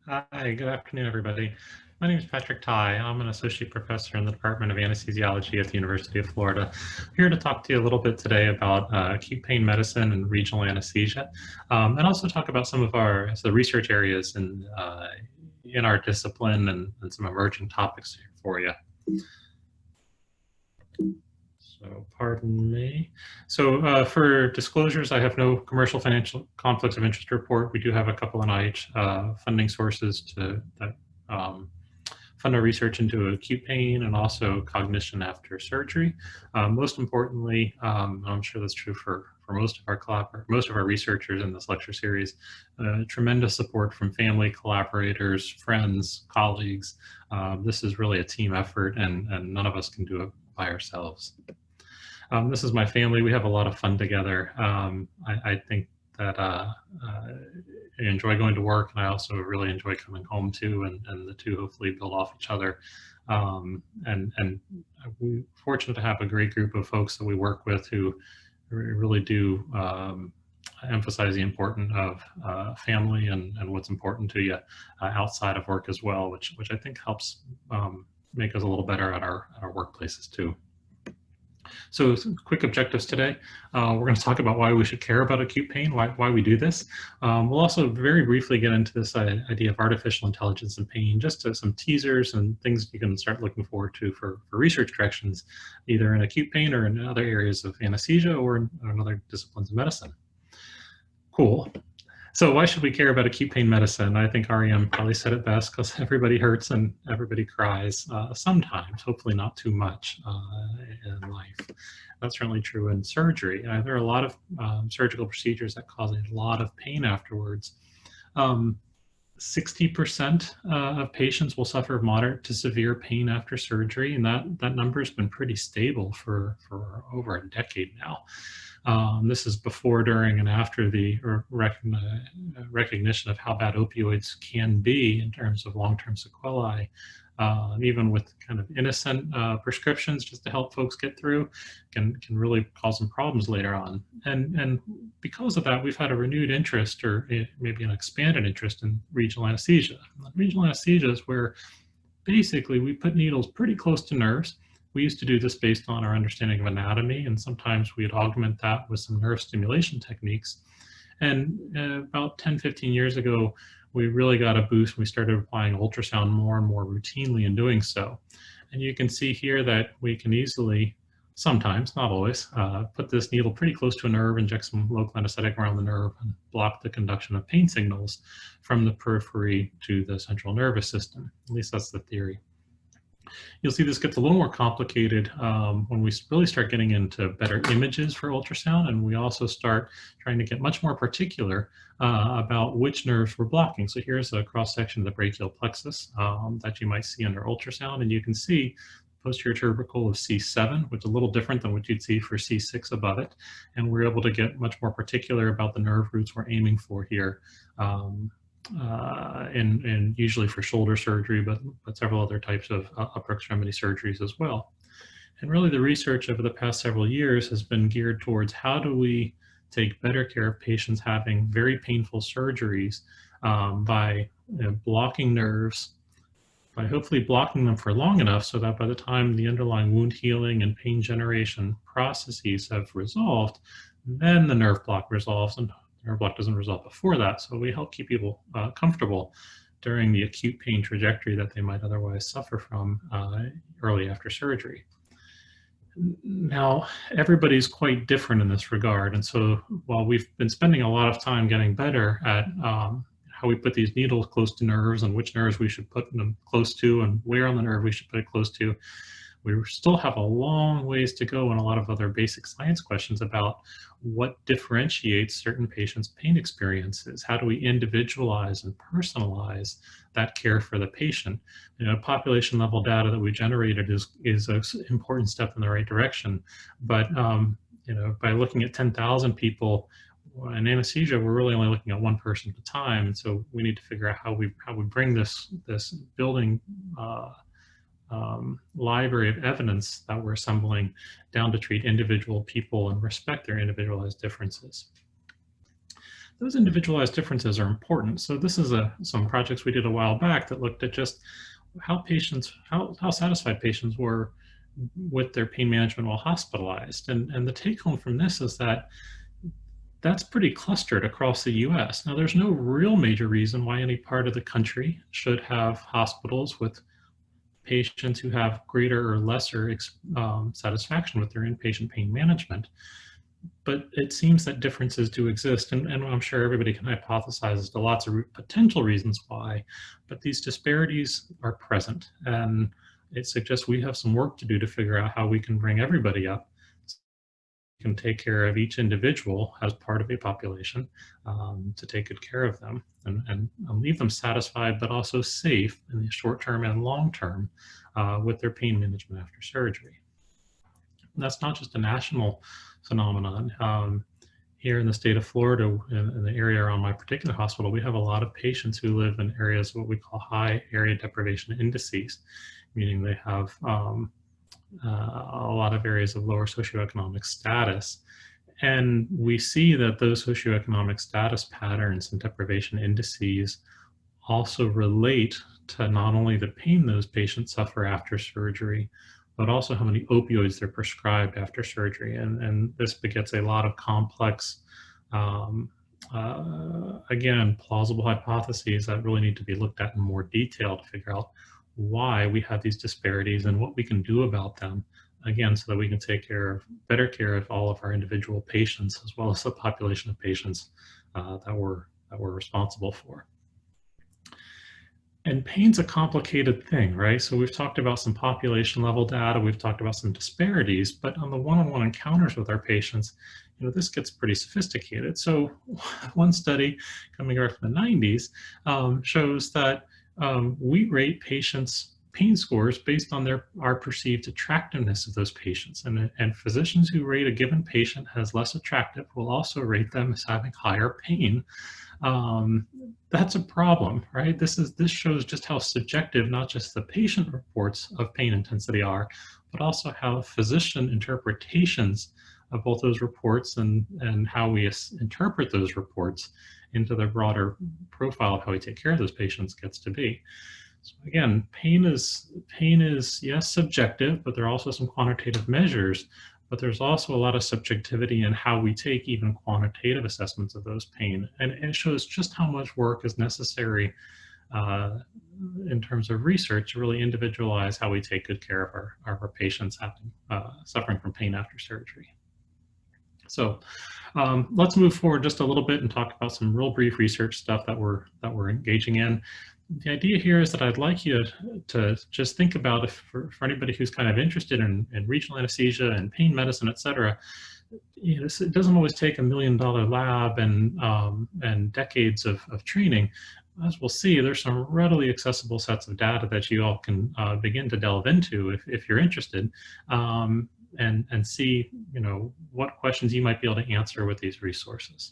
Hi, good afternoon, everybody. My name is Patrick Tighe. I'm an associate professor in the Department of Anesthesiology at the University of Florida. I'm here to talk to you a little bit today about acute pain medicine and regional anesthesia, and also talk about some of the research areas in our discipline and some emerging topics here for you. So pardon me. So for disclosures, I have no commercial financial conflicts of interest to report. We do have a couple NIH funding sources that fund our research into acute pain and also cognition after surgery. Most importantly, I'm sure that's true for most of our researchers in this lecture series, tremendous support from family, collaborators, friends, colleagues. This is really a team effort, and none of us can do it by ourselves. This is my family. We have a lot of fun together. I think that I enjoy going to work, and I also really enjoy coming home too, and the two hopefully build off each other. And we're fortunate to have a great group of folks that we work with who really do emphasize the importance of family and what's important to you outside of work as well, which I think helps make us a little better at our workplaces too. So some quick objectives today. We're going to talk about why we should care about acute pain, why we do this. We'll also very briefly get into this idea of artificial intelligence and pain, just some teasers and things you can start looking forward to for research directions, either in acute pain or in other areas of anesthesia or in other disciplines of medicine. Cool. So why should we care about acute pain medicine? I think REM probably said it best, because everybody hurts and everybody cries sometimes, hopefully not too much in life. That's certainly true in surgery. There are a lot of surgical procedures that cause a lot of pain afterwards. 60% of patients will suffer moderate to severe pain after surgery, and that number has been pretty stable for over a decade now. This is before, during, and after the recognition of how bad opioids can be in terms of long-term sequelae. Even with kind of innocent prescriptions just to help folks get through, can really cause some problems later on. And because of that, we've had a renewed interest, or maybe an expanded interest, in regional anesthesia. Regional anesthesia is where basically we put needles pretty close to nerves. We used to do this based on our understanding of anatomy, and sometimes we'd augment that with some nerve stimulation techniques. And about 10, 15 years ago, we really got a boost when we started applying ultrasound more and more routinely in doing so. And you can see here that we can easily, sometimes, not always, put this needle pretty close to a nerve, inject some local anesthetic around the nerve, and block the conduction of pain signals from the periphery to the central nervous system. At least that's the theory. You'll see this gets a little more complicated when we really start getting into better images for ultrasound, and we also start trying to get much more particular about which nerves we're blocking. So here's a cross-section of the brachial plexus that you might see under ultrasound, and you can see posterior tubercle of C7, which is a little different than what you'd see for C6 above it, and we're able to get much more particular about the nerve roots we're aiming for here. And usually for shoulder surgery, but several other types of upper extremity surgeries as well. And really the research over the past several years has been geared towards how do we take better care of patients having very painful surgeries by blocking nerves, by hopefully blocking them for long enough so that by the time the underlying wound healing and pain generation processes have resolved, then the nerve block resolves, and nerve block doesn't resolve before that. So we help keep people comfortable during the acute pain trajectory that they might otherwise suffer from early after surgery. Now, everybody's quite different in this regard. And so while we've been spending a lot of time getting better at how we put these needles close to nerves and which nerves we should put them close to and where on the nerve we should put it close to, we still have a long ways to go and a lot of other basic science questions about what differentiates certain patients' pain experiences. How do we individualize and personalize that care for the patient? Population level data that we generated is an important step in the right direction. But by looking at 10,000 people in anesthesia, we're really only looking at one person at a time. And so we need to figure out how we bring this building library of evidence that we're assembling down to treat individual people and respect their individualized differences. those individualized differences are important. So this is some projects we did a while back that looked at just how satisfied patients were with their pain management while hospitalized. And the take home from this is that that's pretty clustered across the US. Now, there's no real major reason why any part of the country should have hospitals with patients who have greater or lesser satisfaction with their inpatient pain management. But it seems that differences do exist, and I'm sure everybody can hypothesize as to lots of potential reasons why, but these disparities are present, and it suggests we have some work to do to figure out how we can bring everybody up, can take care of each individual as part of a population, to take good care of them and leave them satisfied, but also safe in the short term and long term with their pain management after surgery. And that's not just a national phenomenon. Here in the state of Florida, in the area around my particular hospital, we have a lot of patients who live in areas what we call high area deprivation indices, meaning they have a lot of areas of lower socioeconomic status. And we see that those socioeconomic status patterns and deprivation indices also relate to not only the pain those patients suffer after surgery, but also how many opioids they're prescribed after surgery. And this begets a lot of complex, again, plausible hypotheses that really need to be looked at in more detail to figure out why we have these disparities and what we can do about them, again, so that we can take better care of all of our individual patients, as well as the population of patients that we're responsible for. And pain's a complicated thing, right? So we've talked about some population level data, we've talked about some disparities, but on the one-on-one encounters with our patients, this gets pretty sophisticated. So one study coming out from the 90s shows that we rate patients' pain scores based on our perceived attractiveness of those patients. And physicians who rate a given patient as less attractive will also rate them as having higher pain. That's a problem, right? This shows just how subjective not just the patient reports of pain intensity are, but also how physician interpretations of both those reports and how we interpret those reports into the broader profile of how we take care of those patients gets to be. So again, pain is yes, subjective, but there are also some quantitative measures, but there's also a lot of subjectivity in how we take even quantitative assessments of those pain. And it shows just how much work is necessary in terms of research to really individualize how we take good care of our patients suffering from pain after surgery. So let's move forward just a little bit and talk about some real brief research stuff that we're engaging in. The idea here is that I'd like you to just think about, if for anybody who's kind of interested in regional anesthesia and pain medicine, et cetera, it doesn't always take $1 million lab and decades of training. As we'll see, there's some readily accessible sets of data that you all can begin to delve into if you're interested. And see, what questions you might be able to answer with these resources.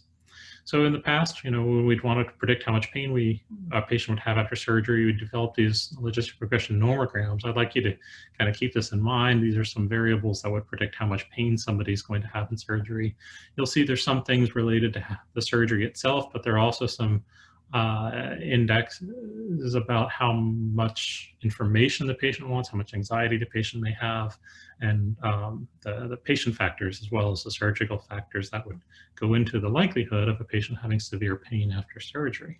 So in the past, when we'd wanted to predict how much pain a patient would have after surgery, we developed these logistic regression nomograms. I'd like you to kind of keep this in mind. These are some variables that would predict how much pain somebody's going to have in surgery. You'll see there's some things related to the surgery itself, but there are also some indexes about how much information the patient wants, how much anxiety the patient may have, and the patient factors, as well as the surgical factors that would go into the likelihood of a patient having severe pain after surgery.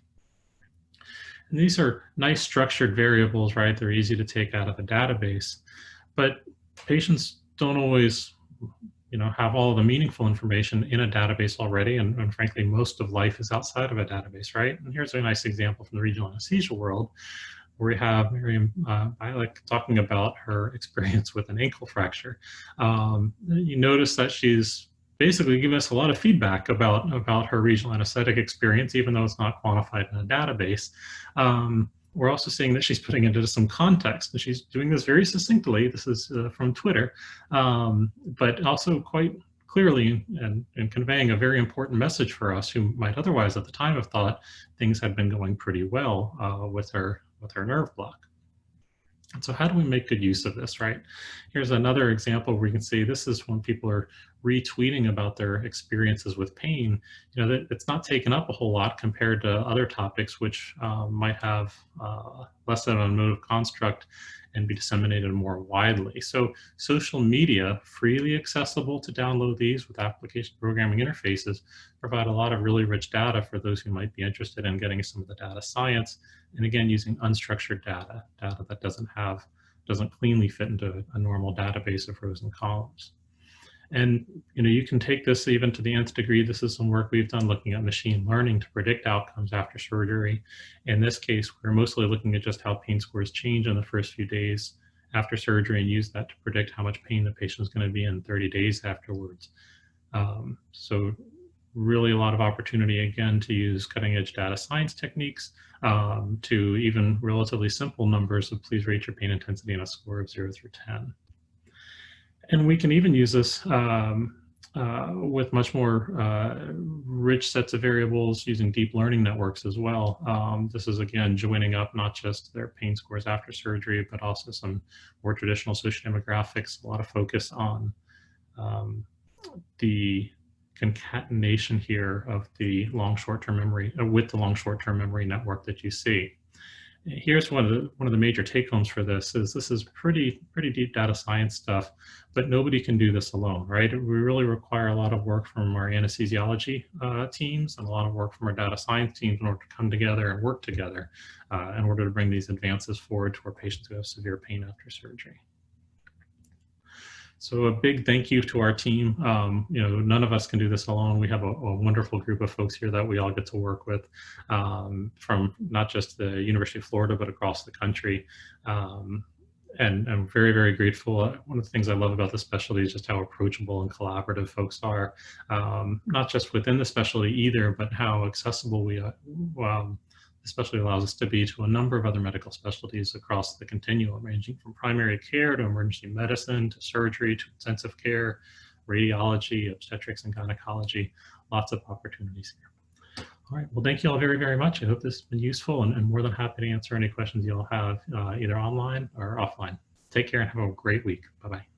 And these are nice structured variables, right? They're easy to take out of a database, but patients don't always have all of the meaningful information in a database already, and frankly, most of life is outside of a database, right? And here's a nice example from the regional anesthesia world, where we have Miriam Bialik talking about her experience with an ankle fracture. You notice that she's basically giving us a lot of feedback about her regional anesthetic experience, even though it's not quantified in a database. We're also seeing that she's putting it into some context, and she's doing this very succinctly. This is from Twitter, but also quite clearly and conveying a very important message for us who might otherwise at the time have thought things had been going pretty well with her nerve block. And so how do we make good use of this, right? Here's another example where you can see this is when people are retweeting about their experiences with pain. You know, that it's not taken up a whole lot compared to other topics, which might have less of a motive construct and be disseminated more widely. So social media, freely accessible to download these with application programming interfaces, provide a lot of really rich data for those who might be interested in getting some of the data science. And again, using unstructured data, data that doesn't cleanly fit into a normal database of rows and columns. And you know, you can take this even to the nth degree. This is some work we've done looking at machine learning to predict outcomes after surgery. In this case, we're mostly looking at just how pain scores change in the first few days after surgery and use that to predict how much pain the patient is going to be in 30 days afterwards. So really a lot of opportunity, again, to use cutting edge data science techniques to even relatively simple numbers of please rate your pain intensity on a score of 0 through 10. And we can even use this with much more rich sets of variables using deep learning networks as well. This is, again, joining up not just their pain scores after surgery, but also some more traditional sociodemographics, a lot of focus on the concatenation here of the long short-term memory with the long short-term memory network that you see. Here's one of the major take-homes for this is pretty deep data science stuff, but nobody can do this alone, right? We really require a lot of work from our anesthesiology teams and a lot of work from our data science teams in order to come together and work together in order to bring these advances forward to our patients who have severe pain after surgery. So a big thank you to our team. You know, none of us can do this alone. We have a wonderful group of folks here that we all get to work with from not just the University of Florida, but across the country. And I'm very grateful. One of the things I love about the specialty is just how approachable and collaborative folks are, not just within the specialty either, but how accessible we are. Especially allows us to be to a number of other medical specialties across the continuum, ranging from primary care to emergency medicine to surgery to intensive care, radiology, obstetrics, and gynecology. Lots of opportunities here. All right, well, thank you all very much. I hope this has been useful and more than happy to answer any questions you all have either online or offline. Take care and have a great week. Bye-bye.